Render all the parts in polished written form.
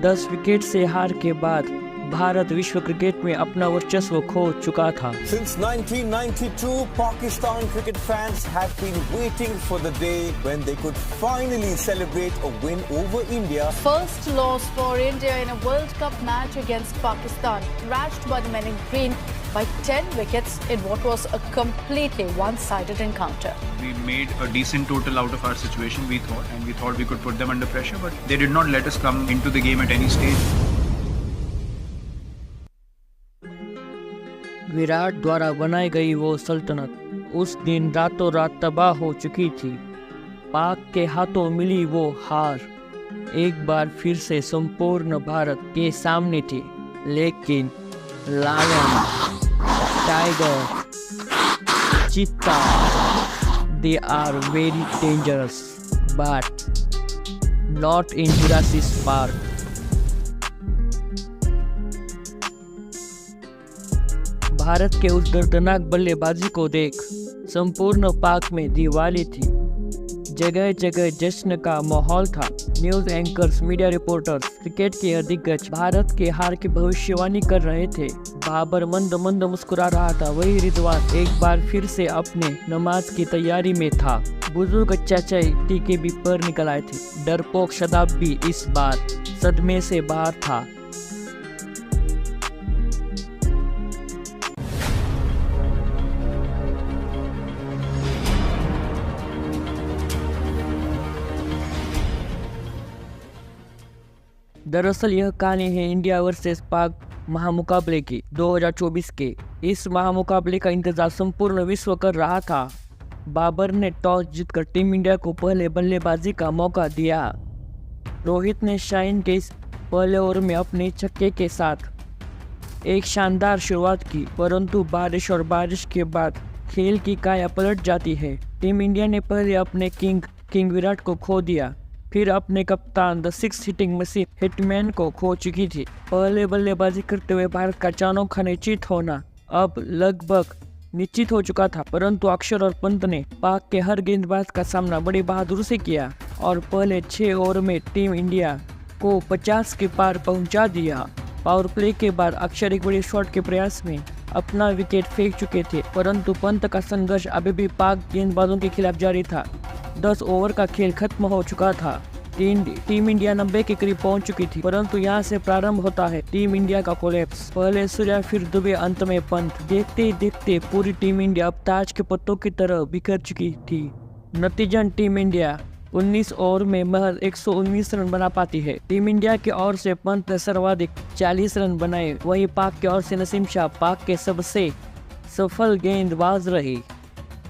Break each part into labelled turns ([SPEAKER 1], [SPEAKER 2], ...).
[SPEAKER 1] 10 wicket से हार के बाद भारत विश्व क्रिकेट में अपना वर्चस्व खो चुका था।
[SPEAKER 2] Since 1992, Pakistan cricket fans have been waiting for the day when they could finally celebrate a win over India.
[SPEAKER 3] First loss for India in a World Cup match against Pakistan, thrashed by the men in green by 10 wickets in what was a completely one-sided encounter.
[SPEAKER 4] We made a decent total out of our situation, we thought, and we thought we could put them under pressure, but they did not let us come into the game at any stage.
[SPEAKER 1] Virat द्वारा बनाई गई वो सल्तनत उस दिन रातों रात तबाह हो चुकी थी। पाक के हाथों मिली वो हार एक बार फिर से संपूर्ण भारत के सामने थी, लेकिन लायन, टाइगर, चीता, they are very dangerous, but not in Jurassic Park. Bharat के उस दर्दनाक बल्लेबाजी को देख संपूर्ण पाक में दिवाली थी। जगह जगह जश्न का माहौल था। News anchors, media reporters, cricket के दिग्गज भारत के हार की भविष्यवाणी कर रहे थे। बाबर मंद मंद मुस्कुरा रहा था। वही रिजवान एक बार फिर से अपने नमाज की तैयारी में था। बुजुर्ग चाचा टीके भी पर निकल आए थे। डरपोक शदाब भी इस बार सदमे से बाहर था। दरअसल यह कहानी है इंडिया वर्सेस पाक महामुकाबले की 2024 के। इस महामुकाबले का इंतजार संपूर्ण विश्व कर रहा था। बाबर ने टॉस जीतकर टीम इंडिया को पहले बल्लेबाजी का मौका दिया। रोहित ने शाइन के इस पहले ओवर में अपने छक्के के साथ एक शानदार शुरुआत की, परंतु बारिश के बाद खेल की काया पलट जाती है। टीम इंडिया ने पहले अपने किंग विराट को खो दिया, फिर अपने कप्तान the six hitting machine hitman को खो चुकी थी। पहले बल्लेबाजी करते हुए भारत का अचानक निश्चित होना अब लगभग निश्चित हो चुका था, परंतु अक्षर और पंत ने पाक के हर गेंदबाज का सामना बड़ी बहादुरी से किया और पहले 6 ओवर में टीम इंडिया को 50 के पार पहुंचा दिया। पावर प्ले के बाद अक्षर एक बड़ी शॉट के प्रयास में अपना विकेट फेंक चुके थे, परंतु पंत का संघर्ष अभी भी पाक गेंदबाजों के खिलाफ जारी था। 10 ओवर का खेल खत्म हो चुका था। टीम इंडिया 90 के करीब पहुंच चुकी थी, परंतु यहां से प्रारंभ होता है टीम इंडिया का कोलैप्स। पहले सूर्या फिर दुबे, अंत में पंत। देखते देखते पूरी टीम इंडिया अब ताज के पत्तों की तरह बिखर चुकी थी। नतीजन टीम इंडिया 19 ओवर में महज 119 रन बना पाती है। टीम इंडिया की ओर से पंत ने सर्वाधिक 40 रन बनाए, वहीं पाक की ओर से नसीम शाह पाक के सबसे सफल गेंदबाज रहे।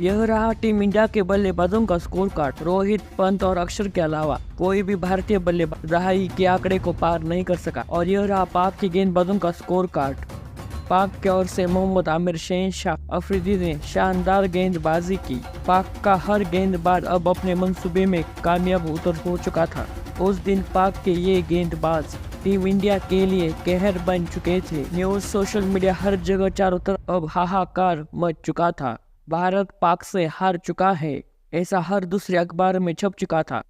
[SPEAKER 1] यह रहा टीम इंडिया के बल्लेबाजों का स्कोर कार्ड। रोहित, पंत और अक्षर के अलावा कोई भी भारतीय बल्लेबाज दहाई के आंकड़े को पार नहीं कर सका। और यह रहा पाक के गेंदबाजों का स्कोर कार्ड। पाक की ओर से मोहम्मद आमिर, शहनशाह अफरीदी ने शानदार गेंदबाजी की। पाक का हर गेंदबाज अब अपने मंसूबे में कामयाब हो चुका था। उस दिन पाक के ये गेंदबाज टीम इंडिया के लिए कहर बन चुके थे। न्यूज, सोशल मीडिया, हर जगह चारों तरफ अब हाहाकार मच चुका था। भारत पाक से हार चुका है, ऐसा हर दूसरे अखबार में छप चुका था।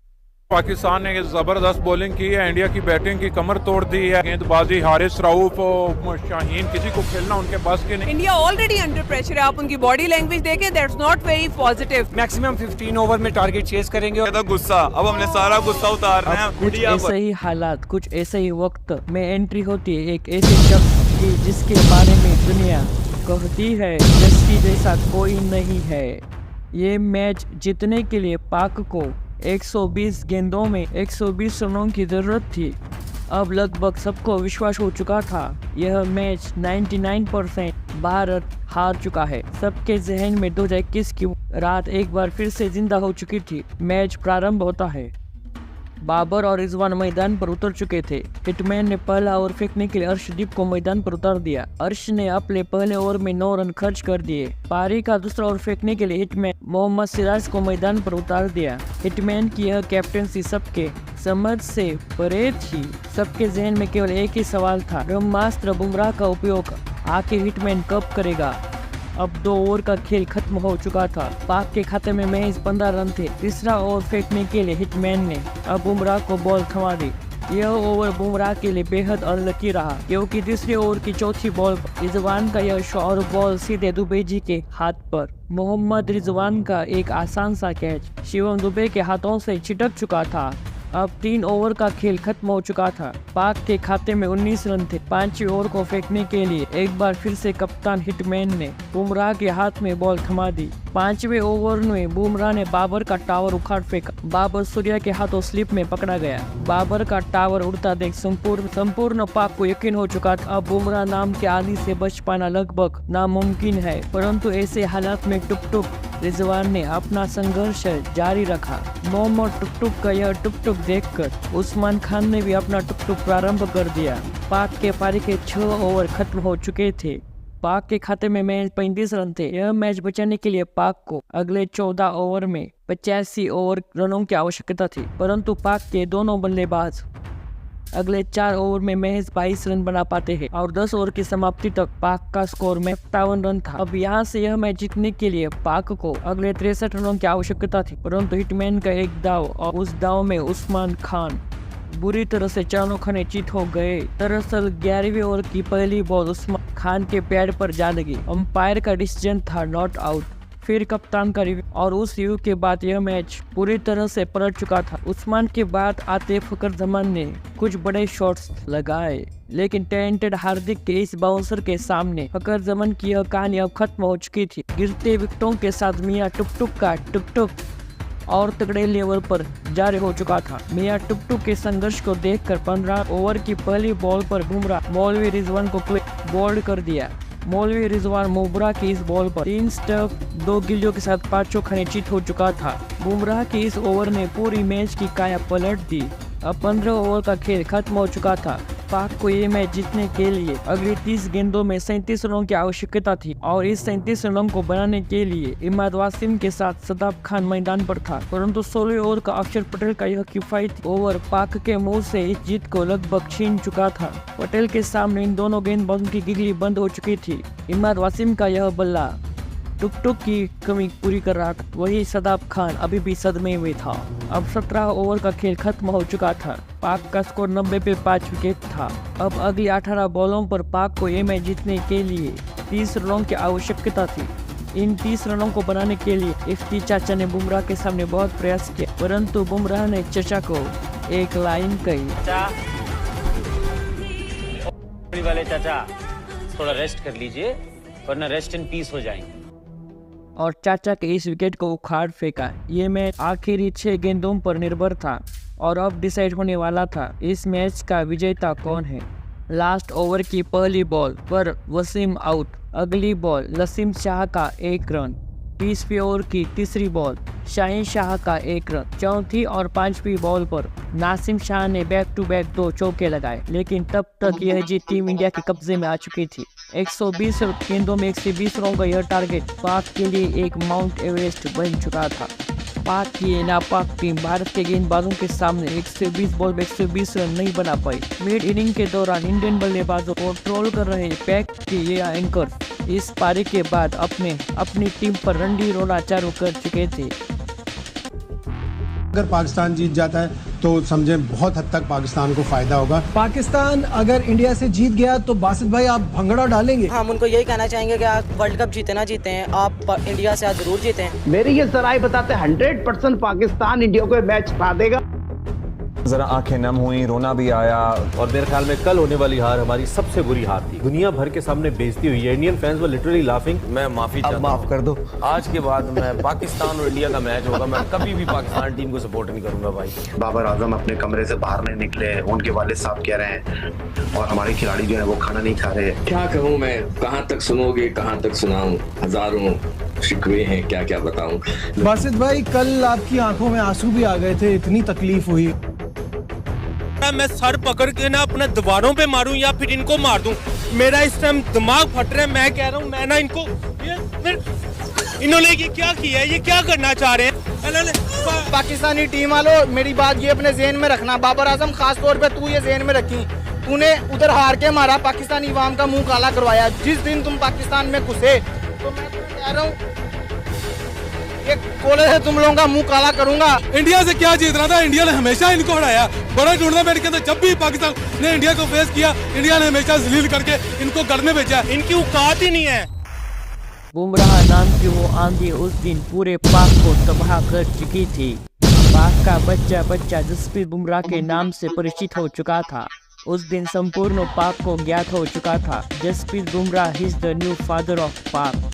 [SPEAKER 5] पाकिस्तान ने जबरदस्त बॉलिंग की है, इंडिया की बैटिंग की कमर तोड़ दी है। गेंदबाजी हारिस राऊफ और शाहीन, किसी को खेलना उनके पास के नहीं।
[SPEAKER 6] इंडिया ऑलरेडी अंडर प्रेशर है। आप उनकी बॉडी लैंग्वेज देखें, that's not very positive.
[SPEAKER 7] Maximum 15 over में टारगेट चेस करेंगे।
[SPEAKER 2] तो गुस्सा, अब हमने सारा गुस्सा उतारना है।
[SPEAKER 1] कुछ ऐसे ही हालात, कुछ ऐसे ही वक्त में एंट्री होती है एक ऐसे शख्स की जिसके बारे में दुनिया कहती है जस्सी जैसा कोई नहीं है। ये मैच जीतने के लिए पाक को 120 गेंदों में 120 रनों की जरूरत थी। अब लगभग सबको विश्वास हो चुका था यह मैच 99% भारत हार चुका है। सबके जहन में 2021 की रात एक बार फिर से जिंदा हो चुकी थी। मैच प्रारंभ होता है। बाबर और रिजवान मैदान पर उतर चुके थे। हिटमैन ने पहला ओवर फेंकने के लिए अर्शदीप को मैदान पर उतार दिया। अर्श ने अपने पहले ओवर में 9 रन खर्च कर दिए। पारी का दूसरा ओवर फेंकने के लिए हिटमैन मोहम्मद सिराज को मैदान पर उतार दिया। हिटमैन की यह कैप्टनसी सबके समझ से परे थी। सबके जहन में केवल एक ही सवाल था, ब्रह्मास्त्र बुमराह का उपयोग आखिर हिटमैन कब करेगा। अब 2 ओवर का खेल खत्म हो चुका था। पाक के खाते में महज 15 रन थे। तीसरा ओवर फेंकने के लिए हिटमैन ने अब बुमराह को बॉल थमा दी। यह ओवर बुमराह के लिए बेहद अनलकी रहा, क्योंकि तीसरे ओवर की चौथी बॉल पर रिजवान का यह शॉर्ट बॉल सीधे दुबे जी के हाथ पर। मोहम्मद रिजवान का एक आसान सा कैच शिवम दुबे के हाथों से छिटक चुका था। अब 3 ओवर का खेल खत्म हो चुका था। पाक के खाते में 19 रन थे। 5वें ओवर को फेंकने के लिए एक बार फिर से कप्तान हिटमैन ने बुमराह के हाथ में बॉल थमा दी। 5वें ओवर में बुमराह ने बाबर का टावर उखाड़ फेंका। बाबर सूर्या के हाथों स्लिप में पकड़ा गया। बाबर का टावर उड़ता देख संपूर्ण पाक को यकीन हो चुका था अब बुमराह नाम के आदि से बच पाना लगभग नामुमकिन है। परंतु ऐसे हालात में टुक रिजवान ने अपना संघर्ष जारी रखा। मोहम्मद टुक का यह टुक देखकर उस्मान खान ने भी अपना टुक प्रारंभ कर दिया। पाक के पारी के 6 ओवर खत्म हो चुके थे। पाक के खाते में मैच 35 रन थे। यह मैच बचाने के लिए पाक को अगले 14 ओवर में 85 ओवर रनों की आवश्यकता थी, परंतु पाक के दोनों बल्लेबाज अगले 4 ओवर में महज 22 रन बना पाते हैं और 10 ओवर की समाप्ति तक पाक का स्कोर में 57 रन था। अब यहाँ से यह मैच जीतने के लिए पाक को अगले 63 रनों की आवश्यकता थी, परंतु हिटमैन का एक दाव और उस दाव में उस्मान खान बुरी तरह से चारों खाने चित हो गए। दरअसल 11वें ओवर की पहली बॉल उस्मान खान के पैड पर जा लगी। अंपायर का डिसीजन था नॉट आउट। फिर कप्तान का रिव्यू और उस रिव्यू के बाद यह मैच पूरी तरह से पलट चुका था। उस्मान के बाद आते फकर जमान ने कुछ बड़े शॉट्स लगाए, लेकिन टैलेंटेड हार्दिक के इस बाउंसर के सामने फकर जमान की यह कहानी अब खत्म हो चुकी थी। गिरते विकेटों के साथ मियां टुक का टुक और तगड़े लेवल पर जारी हो चुका था। मियां टुक के संघर्ष को देखकर 15 ओवर की पहली बॉल पर बुमराह मौलवी रिजवान को बोल्ड कर दिया। मौलवी रिजवान बुमराह की इस बॉल पर 3 स्टंप 2 गिल्लियों के साथ 5 चौके चित हो चुका था। बुमराह की इस ओवर ने पूरी मैच की काया पलट दी। अब 15 ओवर का खेल खत्म हो चुका था। पाक को ये मैच जीतने के लिए अगली 30 गेंदों में 37 रनों की आवश्यकता थी और इस 37 रनों को बनाने के लिए इमाद वासिम के साथ सदाब खान मैदान पर था, परंतु 16वें ओवर का अक्षर पटेल का यह किफायती ओवर पाक के मुंह से इस जीत को लगभग छीन चुका था। पटेल के सामने इन दोनों गेंदबाजों की गिगली बंद हो चुकी थी। इमाद वासिम का यह बल्ला टुक की कमी पूरी कर रहा था, वही सदाब खान अभी भी सदमे में था। अब 17 ओवर का खेल खत्म हो चुका था। पाक का स्कोर 90 पे 5 विकेट था। अब अगली 18 बॉलों पर पाक को ये मैच जीतने के लिए 30 रनों की आवश्यकता थी। इन 30 रनों को बनाने के लिए इफ्ती चाचा ने बुमराह के सामने बहुत प्रयास किया, परंतु बुमराह ने चाचा को एक लाइन कही,
[SPEAKER 8] वाले चाचा थोड़ा रेस्ट कर लीजिए वरना रेस्ट इन पीस हो जाएंगे,
[SPEAKER 1] और चाचा के इस विकेट को उखाड़ फेंका। ये मैच आखिरी 6 गेंदों पर निर्भर था और अब डिसाइड होने वाला था इस मैच का विजेता कौन है। लास्ट ओवर की पहली बॉल पर वसीम आउट। अगली बॉल लसीम शाह का 1 रन। 20वें ओवर की तीसरी बॉल शाहीन शाह का 1 रन। चौथी और 5वीं बॉल पर नासिम शाह ने बैक टू बैक 2 चौके लगाए, लेकिन तब तक यह जीत टीम इंडिया के कब्जे में आ चुकी थी। 120 गेंदों में 120 रनों का यह टारगेट पाक के लिए एक माउंट एवरेस्ट बन चुका था। पाक की नापाक टीम भारत के गेंदबाजों के सामने 120 बॉल में 120 रन नहीं बना पाई। मिड इनिंग के दौरान इंडियन बल्लेबाजों को ट्रोल कर रहे पैक के ये एंकर इस पारी के बाद अपनी टीम पर रंडी रोना चालू कर चुके थे।
[SPEAKER 9] अगर पाकिस्तान जीत जाता है तो समझे बहुत हद तक पाकिस्तान को फायदा होगा।
[SPEAKER 10] पाकिस्तान अगर इंडिया से जीत गया तो बासित भाई आप भंगड़ा डालेंगे?
[SPEAKER 11] हम उनको यही कहना चाहेंगे कि आप वर्ल्ड कप जीते ना जीते हैं, आप इंडिया से आज जरूर जीते हैं।
[SPEAKER 12] मेरी ये जराए बताते 100% पाकिस्तान इंडिया को मैच हरा देगा।
[SPEAKER 13] जरा आंखें नम हुई, रोना भी आया,
[SPEAKER 14] और मेरे ख्याल में कल होने वाली हार हमारी सबसे बुरी हार थी। दुनिया भर के सामने बेइज्जती हुई है। Indian fans were literally laughing. मैं माफी चाहता हूं।
[SPEAKER 13] माफ कर दो।
[SPEAKER 14] आज के बाद मैं पाकिस्तान और इंडिया का मैच होगा, मैं कभी भी पाकिस्तान टीम को सपोर्ट नहीं करूंगा भाई।
[SPEAKER 15] बाबर आजम अपने कमरे से बाहर नहीं निकले, उनके वालिद साहब कह रहे हैं, और हमारे खिलाड़ी जो है वो खाना नहीं खा रहे।
[SPEAKER 16] क्या कहूँ मैं, कहाँ तक सुनोगे, कहाँ तक सुनाऊं, हजारों शिकवे हैं, क्या क्या बताऊं।
[SPEAKER 10] बासित भाई कल आपकी आंखों में आंसू भी आ गए थे, इतनी तकलीफ हुई।
[SPEAKER 17] मैं सर पकड़ के ना अपने दीवारों पे मारूं या फिर इनको मार दूं। मेरा इस टाइम दिमाग फट रहा है। मैं कह रहा हूं मैं ना इनको इन्होंने ये क्या किया है, ये क्या करना चाह रहे हैं।
[SPEAKER 18] पाकिस्तानी टीम वालों, मेरी बात ये अपने जेहन में रखना। बाबर आजम खास तौर पे तू ये जेहन में रखी, तूने उधर हार के मारा, पाकिस्तानी अवाम का मुंह काला करवाया। जिस दिन तुम पाकिस्तान में घुसे तो मैं कह रहा हूँ ये कोले से तुम लोगों का मुंह काला करूंगा।
[SPEAKER 17] इंडिया से क्या जीतना था, इंडिया ने हमेशा इनको हराया। बड़े टूर्नामेंट के अंदर जब भी पाकिस्तान ने इंडिया को फेस किया, इंडिया ने हमेशा जलील करके इनको घर में भेजा। इनकी औकात ही नहीं है।
[SPEAKER 1] बुमराह नाम की वो आंधी उस दिन पूरे पाक को तबाह कर चुकी थी। पाक का बच्चा बच्चा जसप्रीत बुमराह के नाम से परिचित हो चुका था। उस दिन संपूर्ण पाक को ज्ञात हो चुका था, Jasprit Bumrah is the new father of पाक।